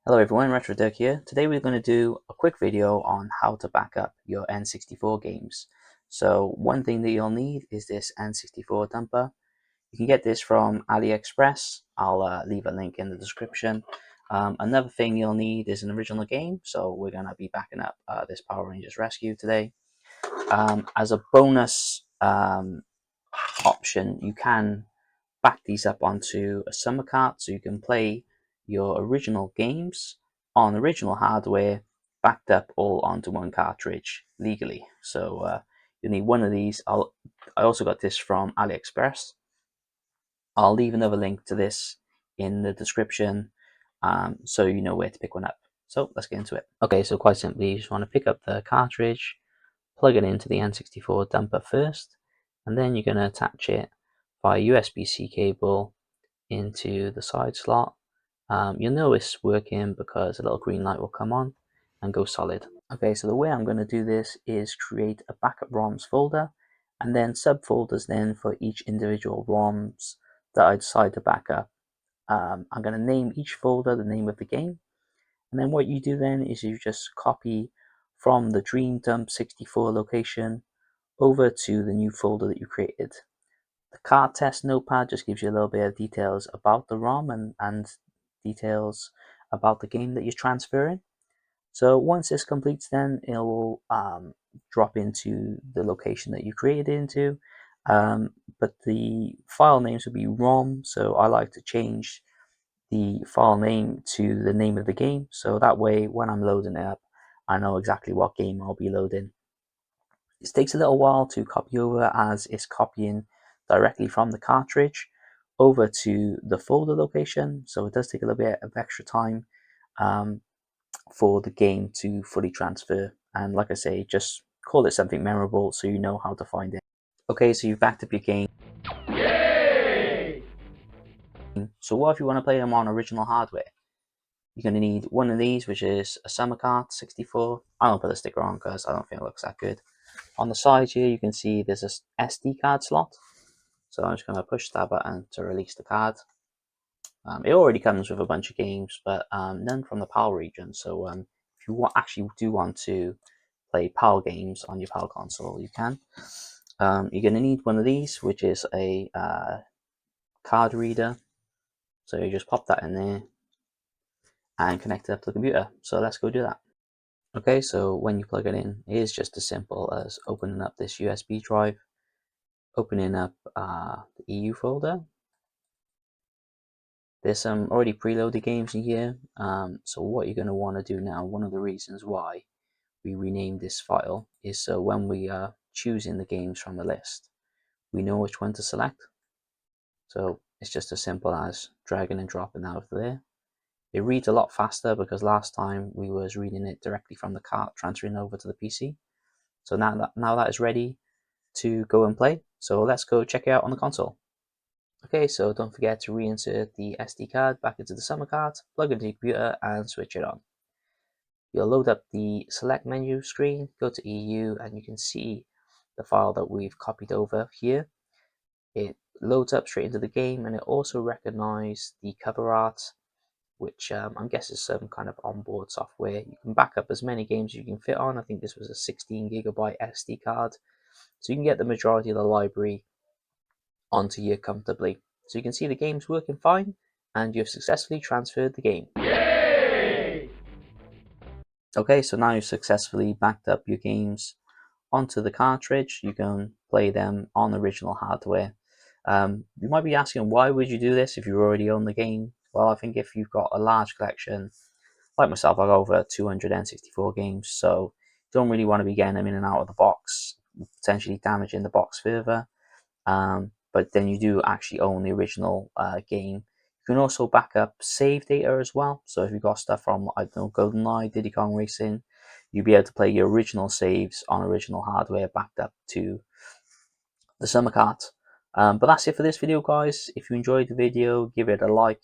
Hello everyone, RetroDirk here. Today we're going to do a quick video on how to back up your N64 games. So one thing that you'll need is this N64 dumper. You can get this from AliExpress. I'll leave a link in the description. Another thing you'll need is an original game. So we're going to be backing up this Power Rangers Rescue today. As a bonus option, you can back these up onto a summer cart so you can play your original games on original hardware backed up all onto one cartridge legally. So you'll need one of these. I also got this from AliExpress. I'll leave another link to this in the description so you know where to pick one up. So let's get into it. Okay, so quite simply, you just want to pick up the cartridge, plug it into the N64 dumper first, and then you're going to attach it via USB-C cable into the side slot. You'll know it's working because a little green light will come on and go solid. Okay, so the way I'm going to do this is create a backup ROMs folder and then subfolders then for each individual ROMs that I decide to back up. I'm going to name each folder the name of the game, and then what you do then is you just copy from the Dream Dump 64 location over to the new folder that you created. The card test notepad just gives you a little bit of details about the ROM and details about the game that you're transferring. So once this completes, then it will drop into the location that you created it into. But the file names will be ROM, so I like to change the file name to the name of the game. So that way, when I'm loading it up, I know exactly what game I'll be loading. This takes a little while to copy over as it's copying directly from the cartridge over to the folder location, so it does take a little bit of extra time for the game to fully transfer. And like I say, just call it something memorable so you know how to find it. Okay, so you've backed up your game. Yay! So what if you want to play them on original hardware? You're going to need one of these, which is a summer cart 64. I don't put the sticker on because I don't think it looks that good. On the side here, you can see there's a SD card slot. So I'm just going to push that button to release the card. It already comes with a bunch of games, but none from the PAL region. So if you actually do want to play PAL games on your PAL console, you can. You're going to need one of these, which is a card reader. So you just pop that in there and connect it up to the computer. So let's go do that. Okay, so when you plug it in, it is just as simple as opening up this USB drive, opening up the EU folder. There's some already preloaded games in here, so what you're going to want to do now, one of the reasons why we renamed this file is so when we are choosing the games from the list, we know which one to select. So it's just as simple as dragging and dropping out of there. It reads a lot faster because last time we was reading it directly from the cart, transferring over to the PC. So now that is ready to go and play. So let's go check it out on the console. Okay, so don't forget to reinsert the SD card back into the summer card, plug it into your computer and switch it on. You'll load up the select menu screen, go to EU, and you can see the file that we've copied over here. It loads up straight into the game, and it also recognizes the cover art, which I'm guessing is some kind of onboard software. You can back up as many games as you can fit on. I think this was a 16 gigabyte SD card, so you can get the majority of the library onto here comfortably. So you can see the game's working fine, and you've successfully transferred the game. Yay! Okay, so now you've successfully backed up your games onto the cartridge. You can play them on original hardware. You might be asking, why would you do this if you already own the game? Well, I think if you've got a large collection, like myself, I got over 200 N64 games, so you don't really want to be getting them in and out of the box, potentially damaging the box further. But then you do actually own the original game. You can also back up save data as well. So if you've got stuff from, I don't know, GoldenEye, Diddy Kong Racing, you'll be able to play your original saves on original hardware backed up to the summer cart. But that's it for this video, guys. If you enjoyed the video, give it a like.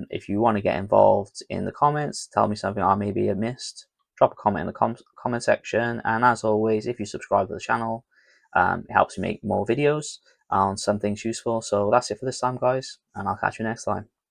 If you want to get involved in the comments, tell me something I maybe have missed, drop a comment in the comment section. And as always, if you subscribe to the channel, it helps me make more videos on some things useful. So that's it for this time, guys, and I'll catch you next time.